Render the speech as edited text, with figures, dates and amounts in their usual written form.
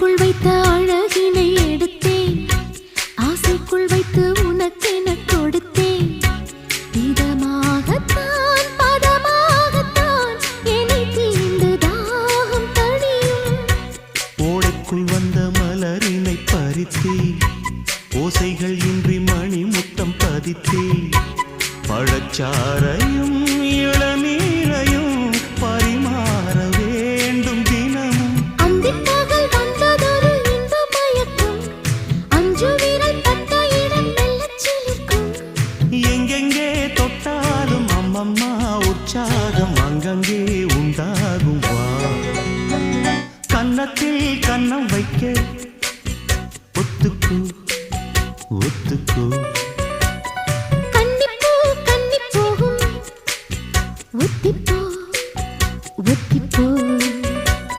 ஆசைக்குள் வைத்த அழகினை எடுத்தேன், ஆசைக்குள் வைத்து உனக்கென கொடுத்தேன். இதமாகத்தான் பதமாகத்தான் என்னை தீண்டு தாகம் தணியும். ஓடைக்குள் வந்த மலரினை பறித்தே, ஓசைகள் இன்றி மணி முத்தம் பதித்தே, பழச்சாரையும் இளநீரையும் பரிமாற வேண்டும் தினமும். அந்திப்பகல் வந்ததொரு இன்ப மயக்கம், அஞ்சு விரல் பட்ட இடம் மெல்லச் சிலிர்க்கும். எங்கெங்கே தொட்டாலும் அம்மம்மா உற்சாகம் அங்கங்கே உண்டாகும். வா கன்னத்தில் கன்னம் வைக்க ஒத்துக்கு